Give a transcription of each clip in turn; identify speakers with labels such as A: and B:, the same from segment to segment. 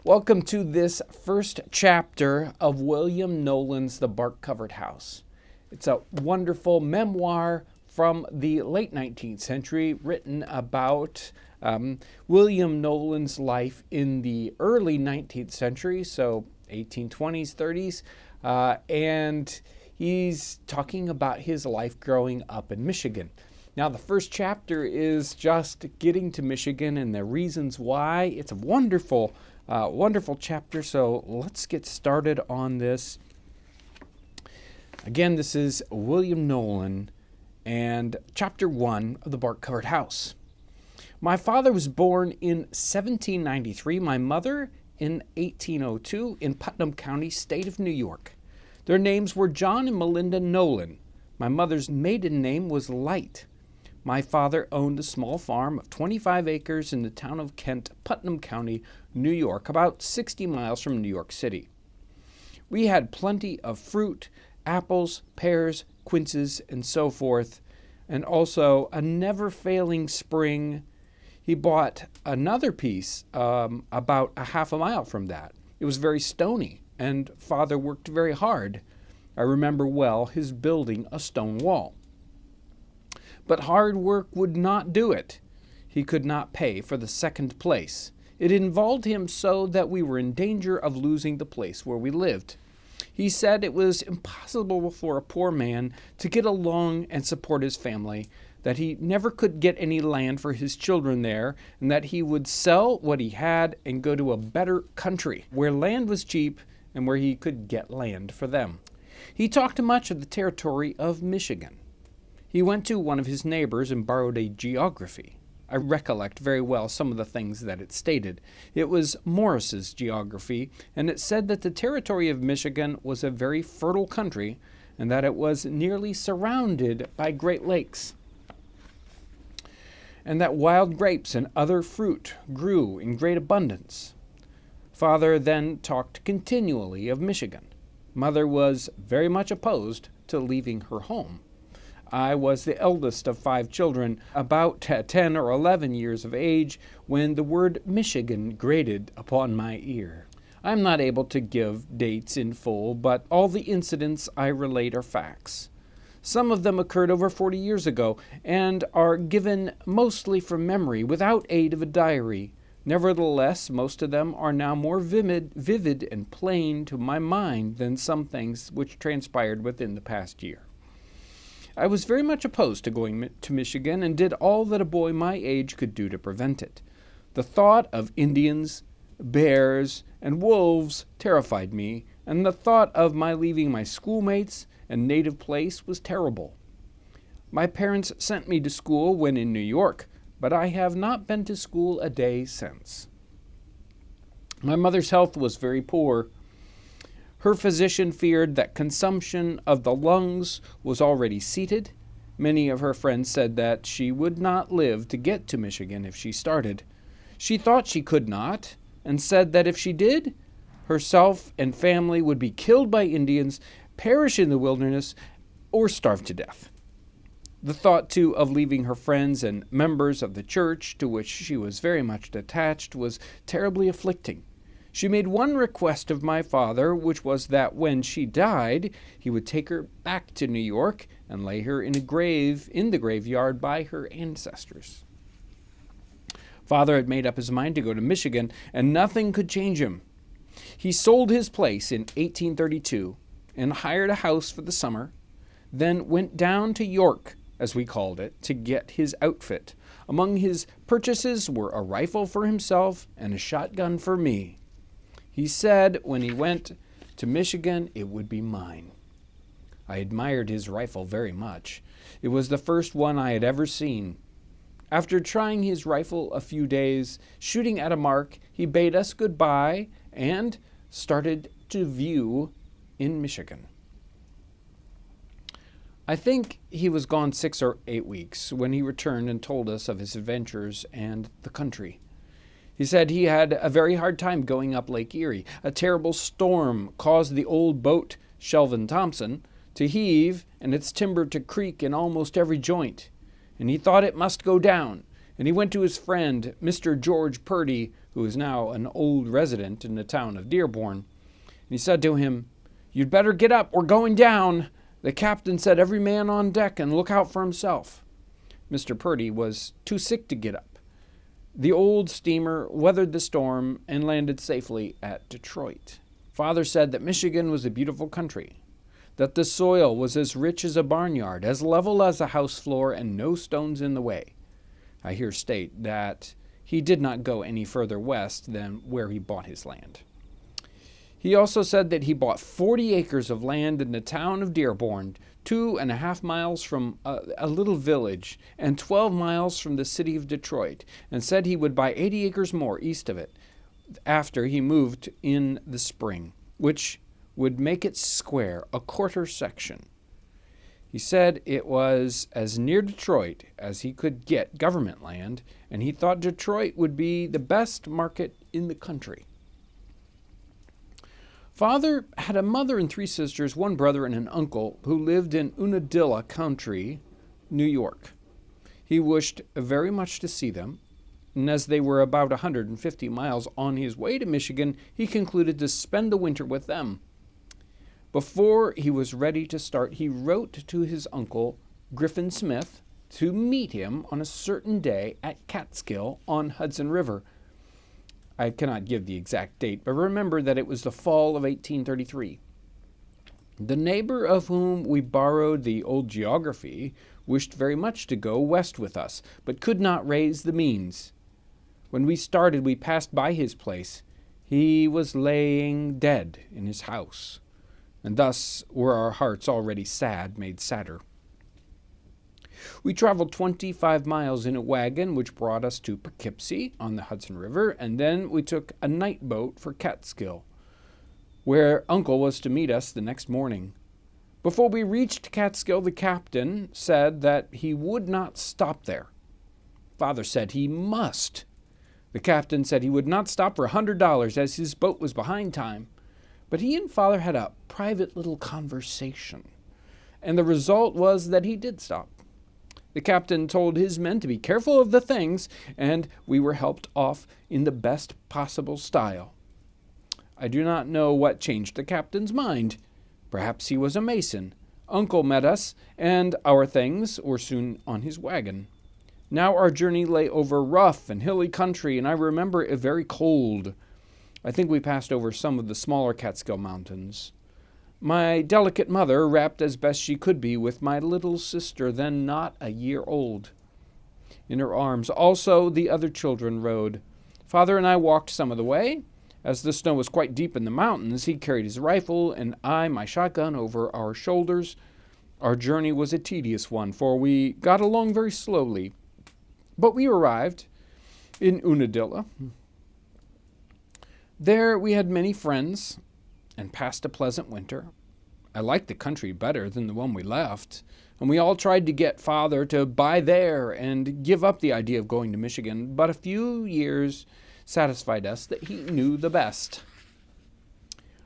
A: Welcome to this first chapter of William Nolan's The Bark-Covered House. It's a wonderful memoir from the late 19th century written about William Nolan's life in the early 19th century, so 1820s, 30s, and he's talking about his life growing up in Michigan. Now, the first chapter is just getting to Michigan and the reasons why. It's a wonderful chapter, so let's get started on this. Again, this is William Nolan and chapter 1 of The Bark-Covered House. My father was born in 1793, my mother in 1802 in Putnam County, state of New York. Their names were John and Melinda Nolan. My mother's maiden name was Light. My father owned a small farm of 25 acres in the town of Kent, Putnam County, New York, about 60 miles from New York City. We had plenty of fruit, apples, pears, quinces, and so forth, and also a never-failing spring. He bought another piece about a half a mile from that. It was very stony, and Father worked very hard. I remember well his building a stone wall. But hard work would not do it. He could not pay for the second place. It involved him so that we were in danger of losing the place where we lived. He said it was impossible for a poor man to get along and support his family, that he never could get any land for his children there, and that he would sell what he had and go to a better country, where land was cheap and where he could get land for them. He talked much of the territory of Michigan. He went to one of his neighbors and borrowed a geography. I recollect very well some of the things that it stated. It was Morris's geography, and it said that the territory of Michigan was a very fertile country and that it was nearly surrounded by Great Lakes, and that wild grapes and other fruit grew in great abundance. Father then talked continually of Michigan. Mother was very much opposed to leaving her home. I was the eldest of 5 children, about 10 or 11 years of age, when the word Michigan grated upon my ear. I am not able to give dates in full, but all the incidents I relate are facts. Some of them occurred over 40 years ago, and are given mostly from memory, without aid of a diary. Nevertheless, most of them are now more vivid and plain to my mind than some things which transpired within the past year. I was very much opposed to going to Michigan and did all that a boy my age could do to prevent it. The thought of Indians, bears, and wolves terrified me, and the thought of my leaving my schoolmates and native place was terrible. My parents sent me to school when in New York, but I have not been to school a day since. My mother's health was very poor. Her physician feared that consumption of the lungs was already seated. Many of her friends said that she would not live to get to Michigan if she started. She thought she could not, and said that if she did, herself and family would be killed by Indians, perish in the wilderness, or starve to death. The thought, too, of leaving her friends and members of the church, to which she was very much attached, was terribly afflicting. She made one request of my father, which was that when she died, he would take her back to New York and lay her in the graveyard by her ancestors. Father had made up his mind to go to Michigan, and nothing could change him. He sold his place in 1832 and hired a house for the summer, then went down to York, as we called it, to get his outfit. Among his purchases were a rifle for himself and a shotgun for me. He said when he went to Michigan, it would be mine. I admired his rifle very much. It was the first one I had ever seen. After trying his rifle a few days, shooting at a mark, he bade us goodbye and started to view in Michigan. I think he was gone 6 or 8 weeks when he returned and told us of his adventures and the country. He said he had a very hard time going up Lake Erie. A terrible storm caused the old boat, Townsends, to heave and its timber to creak in almost every joint, and he thought it must go down, And he went to his friend, Mr. George Purdy, who is now an old resident in the town of Dearborn. And he said to him, "You'd better get up, we're going down. The captain said every man on deck and look out for himself." Mr. Purdy was too sick to get up. The old steamer weathered the storm and landed safely at Detroit. Father said that Michigan was a beautiful country, that the soil was as rich as a barnyard, as level as a house floor, and no stones in the way. I here state that he did not go any further west than where he bought his land. He also said that he bought 40 acres of land in the town of Dearborn, 2.5 miles from a little village and 12 miles from the city of Detroit, and said he would buy 80 acres more east of it after he moved in the spring, which would make it square, a quarter section. He said it was as near Detroit as he could get government land, and he thought Detroit would be the best market in the country. Father had a mother and 3 sisters, 1 brother and an uncle, who lived in Unadilla County, New York. He wished very much to see them, and as they were about 150 miles on his way to Michigan, he concluded to spend the winter with them. Before he was ready to start, he wrote to his uncle, Griffin Smith, to meet him on a certain day at Catskill on Hudson River. I cannot give the exact date, but remember that it was the fall of 1833. The neighbor of whom we borrowed the old geography wished very much to go west with us, but could not raise the means. When we started, we passed by his place. He was laying dead in his house, and thus were our hearts already sad made sadder. We traveled 25 miles in a wagon, which brought us to Poughkeepsie on the Hudson River, and then we took a night boat for Catskill, where Uncle was to meet us the next morning. Before we reached Catskill, the captain said that he would not stop there. Father said he must. The captain said he would not stop for $100 as his boat was behind time. But he and Father had a private little conversation, and the result was that he did stop. The captain told his men to be careful of the things, and we were helped off in the best possible style. I do not know what changed the captain's mind. Perhaps he was a mason. Uncle met us, and our things were soon on his wagon. Now our journey lay over rough and hilly country, and I remember it very cold. I think we passed over some of the smaller Catskill Mountains. My delicate mother wrapped as best she could be with my little sister, then not a year old, in her arms. Also, the other children rode. Father and I walked some of the way. As the snow was quite deep in the mountains, he carried his rifle and I my shotgun over our shoulders. Our journey was a tedious one, for we got along very slowly. But we arrived in Unadilla. There we had many friends and passed a pleasant winter. I liked the country better than the one we left, and we all tried to get Father to buy there and give up the idea of going to Michigan, but a few years satisfied us that he knew the best.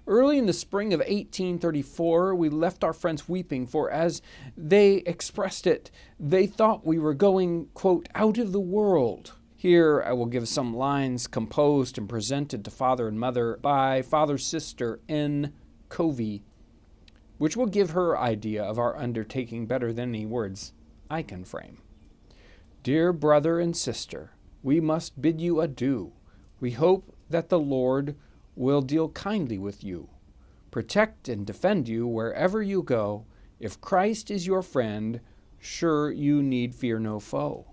A: Early in the spring of 1834, we left our friends weeping, for as they expressed it, they thought we were going, quote, out of the world. Here I will give some lines composed and presented to Father and Mother by Father's sister, N. Covey, which will give her idea of our undertaking better than any words I can frame. Dear brother and sister, we must bid you adieu. We hope that the Lord will deal kindly with you, protect and defend you wherever you go. If Christ is your friend, sure you need fear no foe.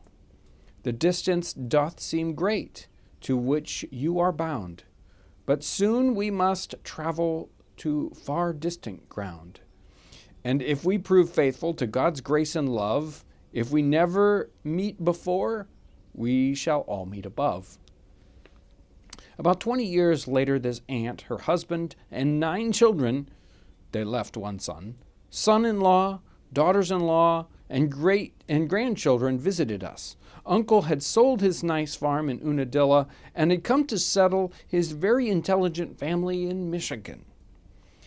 A: The distance doth seem great to which you are bound, but soon we must travel to far distant ground. And if we prove faithful to God's grace and love, if we never meet before, we shall all meet above. About 20 years later, this aunt, her husband, and 9 children, they left 1 son, son-in-law, daughters-in-law, and great and grandchildren visited us. Uncle had sold his nice farm in Unadilla and had come to settle his very intelligent family in Michigan.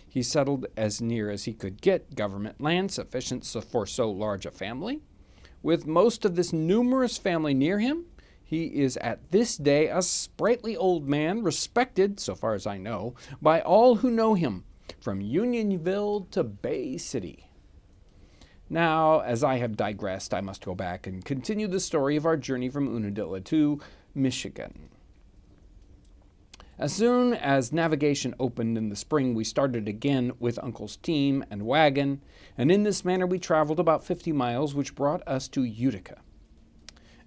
A: He settled as near as he could get government land sufficient for so large a family. With most of this numerous family near him, He is at this day a sprightly old man, respected, so far as I know, by all who know him, from Unionville to Bay City. Now, as I have digressed, I must go back and continue the story of our journey from Unadilla to Michigan. As soon as navigation opened in the spring, we started again with Uncle's team and wagon, and in this manner we traveled about 50 miles, which brought us to Utica.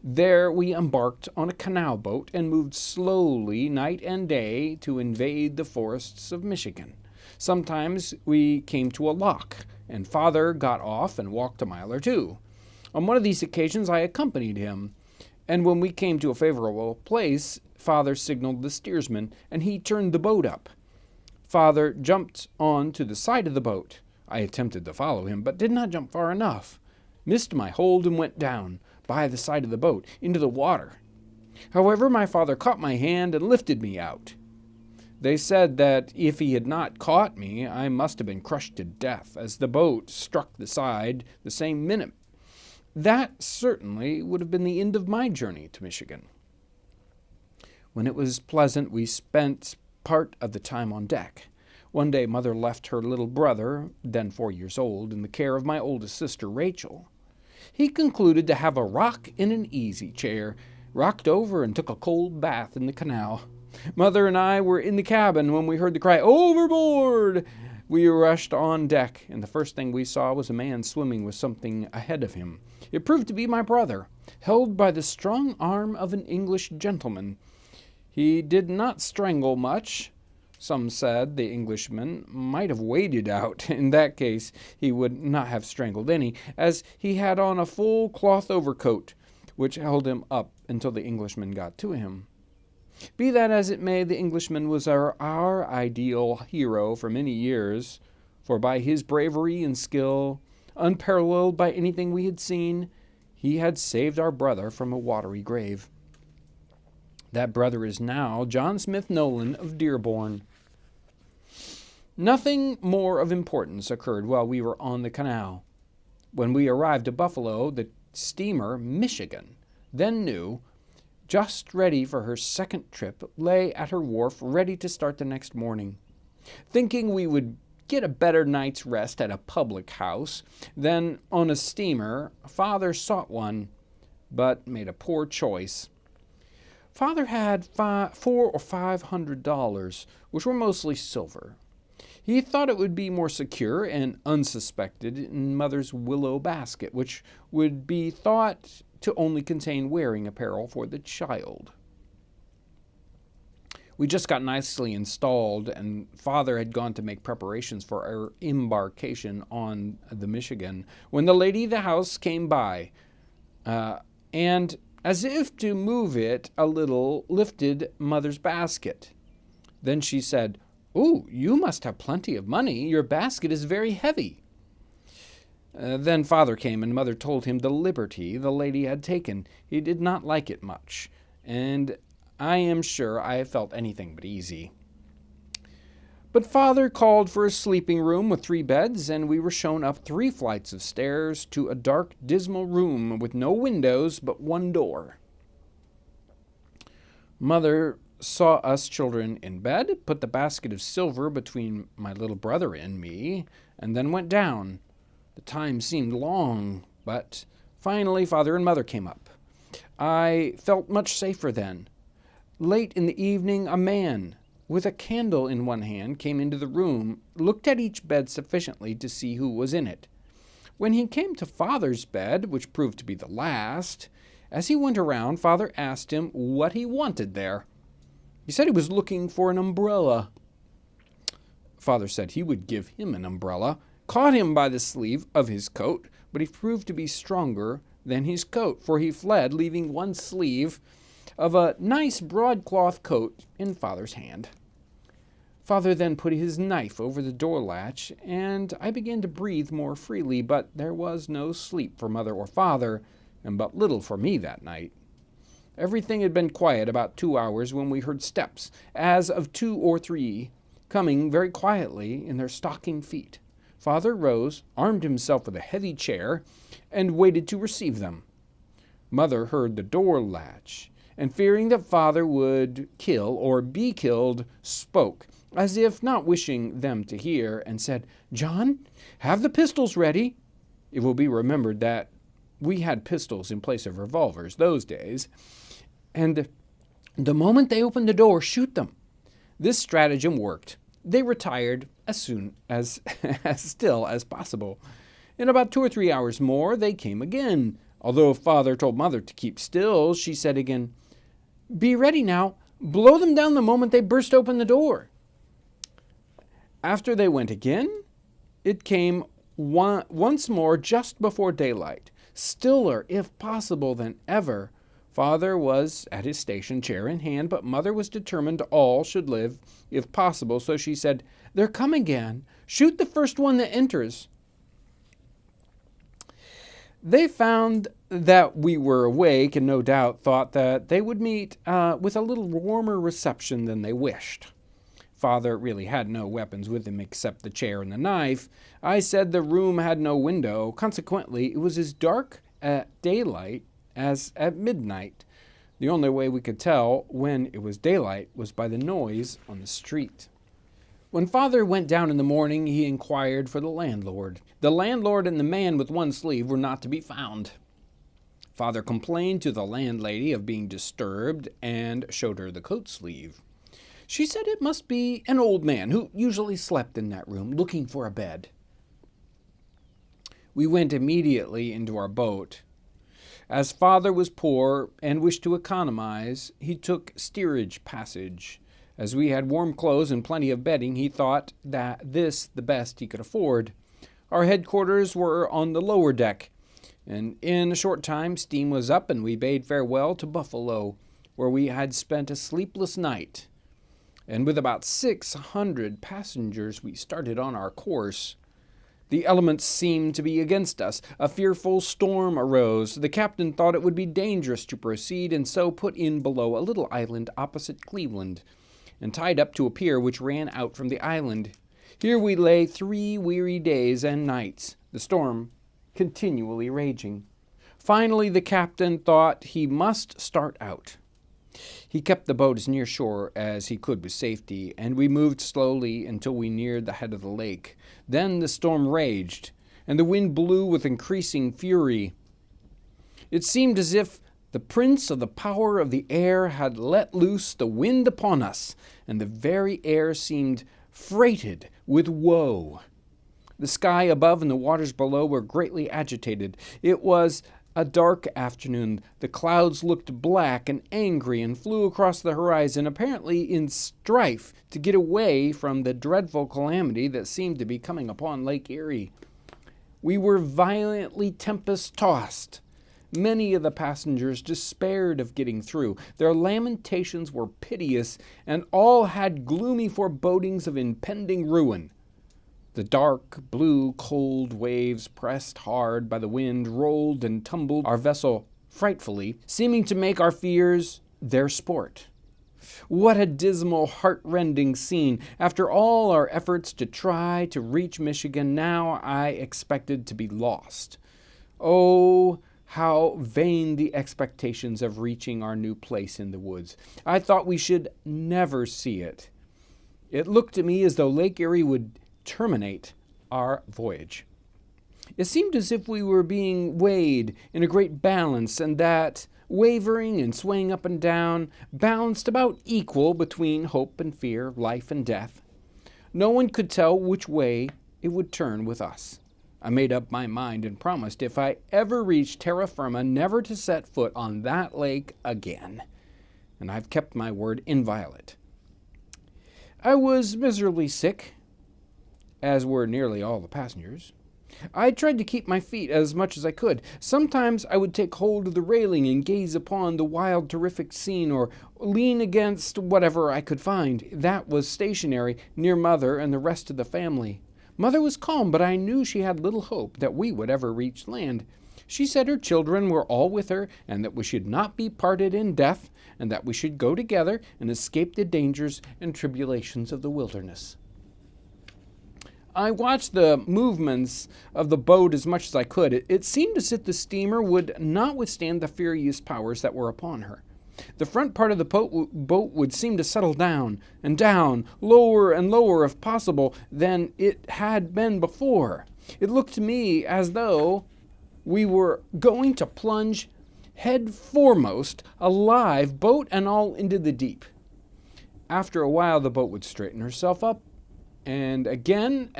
A: There we embarked on a canal boat and moved slowly night and day to invade the forests of Michigan. Sometimes we came to a lock, and Father got off and walked a mile or two. On one of these occasions I accompanied him, and when we came to a favorable place, Father signaled the steersman, and he turned the boat up. Father jumped on to the side of the boat. I attempted to follow him, but did not jump far enough, missed my hold, and went down by the side of the boat into the water. However, my father caught my hand and lifted me out. They said that if he had not caught me, I must have been crushed to death, as the boat struck the side the same minute. That certainly would have been the end of my journey to Michigan. When it was pleasant, we spent part of the time on deck. One day Mother left her little brother, then 4 years old, in the care of my oldest sister, Rachel. He concluded to have a rock in an easy chair, rocked over and took a cold bath in the canal. Mother and I were in the cabin when we heard the cry, "Overboard!" We rushed on deck, and the first thing we saw was a man swimming with something ahead of him. It proved to be my brother, held by the strong arm of an English gentleman. He did not strangle much. Some said the Englishman might have waded out. In that case, he would not have strangled any, as he had on a full cloth overcoat, which held him up until the Englishman got to him. Be that as it may, the Englishman was our ideal hero for many years, for by his bravery and skill, unparalleled by anything we had seen, he had saved our brother from a watery grave. That brother is now John Smith Nolan of Dearborn. Nothing more of importance occurred while we were on the canal. When we arrived at Buffalo, the steamer Michigan, then new, just ready for her second trip, lay at her wharf ready to start the next morning. Thinking we would get a better night's rest at a public house than on a steamer, Father sought one, but made a poor choice. Father had $400 or $500, which were mostly silver. He thought it would be more secure and unsuspected in Mother's willow basket, which would be thought to only contain wearing apparel for the child. We just got nicely installed, and Father had gone to make preparations for our embarkation on the Michigan, when the lady of the house came by, and, as if to move it a little, lifted Mother's basket. Then she said, "Oh, you must have plenty of money. Your basket is very heavy." Then Father came, and Mother told him the liberty the lady had taken. He did not like it much, and I am sure I felt anything but easy. But Father called for a sleeping room with 3 beds, and we were shown up 3 flights of stairs to a dark, dismal room with no windows but one door. Mother saw us children in bed, put the basket of silver between my little brother and me, and then went down. The time seemed long, but finally Father and Mother came up. I felt much safer then. Late in the evening, a man with a candle in one hand came into the room, looked at each bed sufficiently to see who was in it. When he came to Father's bed, which proved to be the last, as he went around, Father asked him what he wanted there. He said he was looking for an umbrella. Father said he would give him an umbrella, caught him by the sleeve of his coat, but he proved to be stronger than his coat, for he fled, leaving one sleeve of a nice broadcloth coat in Father's hand. Father then put his knife over the door latch, and I began to breathe more freely, but there was no sleep for Mother or Father, and but little for me that night. Everything had been quiet about 2 hours when we heard steps, as of 2 or 3, coming very quietly in their stocking feet. Father rose, armed himself with a heavy chair, and waited to receive them. Mother heard the door latch, and fearing that father would kill or be killed, spoke, as if not wishing them to hear, and said, "John, have the pistols ready." It will be remembered that we had pistols in place of revolvers those days. "And the moment they open the door, shoot them." This stratagem worked. They retired as soon as still as possible. In about 2 or 3 hours more, they came again. Although father told mother to keep still, she said again, "Be ready now. Blow them down the moment they burst open the door." After they went again, it came once more just before daylight, stiller, if possible, than ever. Father was at his station, chair in hand, but mother was determined all should live, if possible, so she said, "They're come again. Shoot the first one that enters." They found that we were awake and no doubt thought that they would meet with a little warmer reception than they wished. Father really had no weapons with him except the chair and the knife. I said the room had no window. Consequently, it was as dark at daylight as at midnight. The only way we could tell when it was daylight was by the noise on the street. When father went down in the morning, he inquired for the landlord. The landlord and the man with one sleeve were not to be found. Father complained to the landlady of being disturbed and showed her the coat sleeve. She said it must be an old man who usually slept in that room, looking for a bed. We went immediately into our boat. As father was poor and wished to economize, he took steerage passage. As we had warm clothes and plenty of bedding, he thought that this the best he could afford. Our headquarters were on the lower deck, and in a short time steam was up and we bade farewell to Buffalo, where we had spent a sleepless night. And with about 600 passengers, we started on our course. The elements seemed to be against us. A fearful storm arose. The captain thought it would be dangerous to proceed, and so put in below a little island opposite Cleveland, and tied up to a pier which ran out from the island. Here we lay 3 weary days and nights, the storm continually raging. Finally, the captain thought he must start out. He kept the boat as near shore as he could with safety, and we moved slowly until we neared the head of the lake. Then the storm raged, and the wind blew with increasing fury. It seemed as if the prince of the power of the air had let loose the wind upon us, and the very air seemed freighted with woe. The sky above and the waters below were greatly agitated. It was a dark afternoon. The clouds looked black and angry and flew across the horizon, apparently in strife to get away from the dreadful calamity that seemed to be coming upon Lake Erie. We were violently tempest-tossed. Many of the passengers despaired of getting through. Their lamentations were piteous, and all had gloomy forebodings of impending ruin. The dark, blue, cold waves, pressed hard by the wind, rolled and tumbled our vessel frightfully, seeming to make our fears their sport. What a dismal, heart-rending scene! After all our efforts to try to reach Michigan, now I expected to be lost. Oh, how vain the expectations of reaching our new place in the woods! I thought we should never see it. It looked to me as though Lake Erie would terminate our voyage. It seemed as if we were being weighed in a great balance, and that, wavering and swaying up and down, balanced about equal between hope and fear, life and death. No one could tell which way it would turn with us. I made up my mind and promised if I ever reached terra firma never to set foot on that lake again. And I've kept my word inviolate. I was miserably sick, as were nearly all the passengers. I tried to keep my feet as much as I could. Sometimes I would take hold of the railing and gaze upon the wild, terrific scene, or lean against whatever I could find that was stationary near Mother and the rest of the family. Mother was calm, but I knew she had little hope that we would ever reach land. She said her children were all with her, and that we should not be parted in death, and that we should go together and escape the dangers and tribulations of the wilderness. I watched the movements of the boat as much as I could. It seemed as if the steamer would not withstand the furious powers that were upon her. The front part of the boat would seem to settle down and down, lower and lower if possible than it had been before. It looked to me as though we were going to plunge head foremost, alive, boat and all, into the deep. After a while, the boat would straighten herself up, and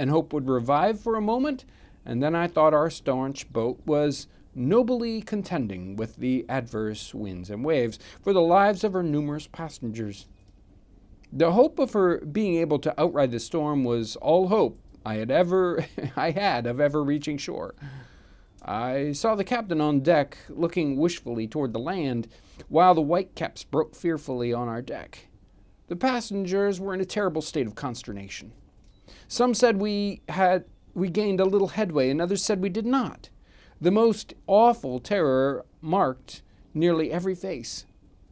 A: hope would revive for a moment, and then I thought our staunch boat was nobly contending with the adverse winds and waves for the lives of her numerous passengers. The hope of her being able to outride the storm was all hope I had of ever reaching shore. I saw the captain on deck looking wishfully toward the land, while the whitecaps broke fearfully on our deck. The passengers were in a terrible state of consternation. Some said we gained a little headway, and others said we did not. The most awful terror marked nearly every face.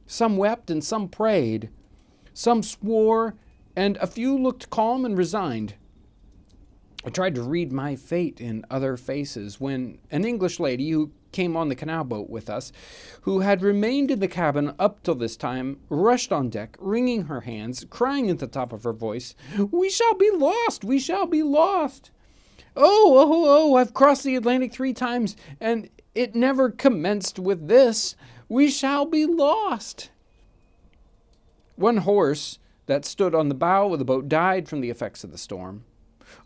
A: Some wept and some prayed. Some swore, and a few looked calm and resigned. I tried to read my fate in other faces when an English lady who came on the canal boat with us, who had remained in the cabin up till this time, rushed on deck, wringing her hands, crying at the top of her voice, "We shall be lost! We shall be lost! Oh, I've crossed the Atlantic 3 times, and it never commenced with this. We shall be lost." One horse that stood on the bow of the boat died from the effects of the storm.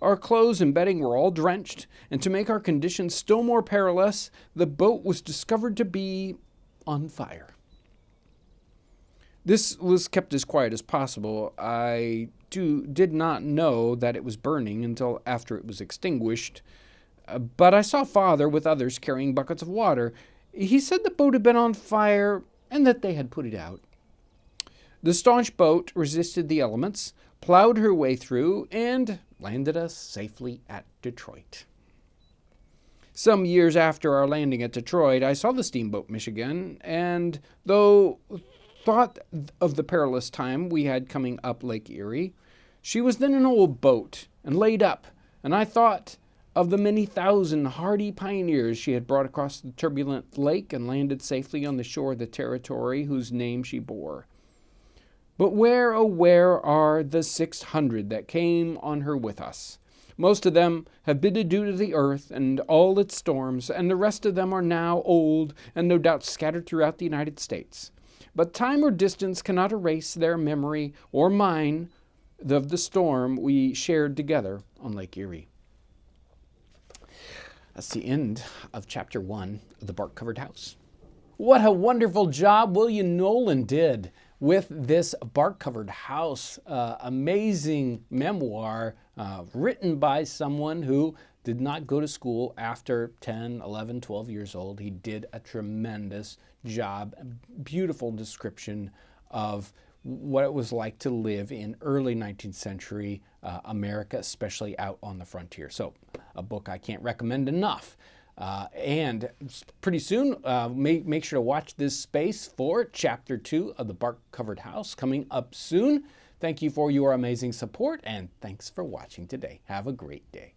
A: Our clothes and bedding were all drenched, and to make our condition still more perilous, the boat was discovered to be on fire. This was kept as quiet as possible. I did not know that it was burning until after it was extinguished, but I saw Father with others carrying buckets of water. He said the boat had been on fire and that they had put it out. The staunch boat resisted the elements, plowed her way through, and landed us safely at Detroit. Some years after our landing at Detroit, I saw the steamboat Michigan, and though thought of the perilous time we had coming up Lake Erie, she was then an old boat and laid up, and I thought of the many thousand hardy pioneers she had brought across the turbulent lake and landed safely on the shore of the territory whose name she bore. But where, oh where are the 600 that came on her with us? Most of them have bid adieu to the earth and all its storms, and the rest of them are now old and no doubt scattered throughout the United States. But time or distance cannot erase their memory or mine of the storm we shared together on Lake Erie. That's the end of Chapter 1 of The Bark-Covered House. What a wonderful job William Nolan did with this Bark-Covered House. Amazing memoir written by someone who did not go to school after 10, 11, 12 years old. He did a tremendous job, beautiful description of what it was like to live in early 19th century America, especially out on the frontier. So a book I can't recommend enough. And pretty soon, make sure to watch this space for Chapter 2 of The Bark-Covered House coming up soon. Thank you for your amazing support, and thanks for watching today. Have a great day.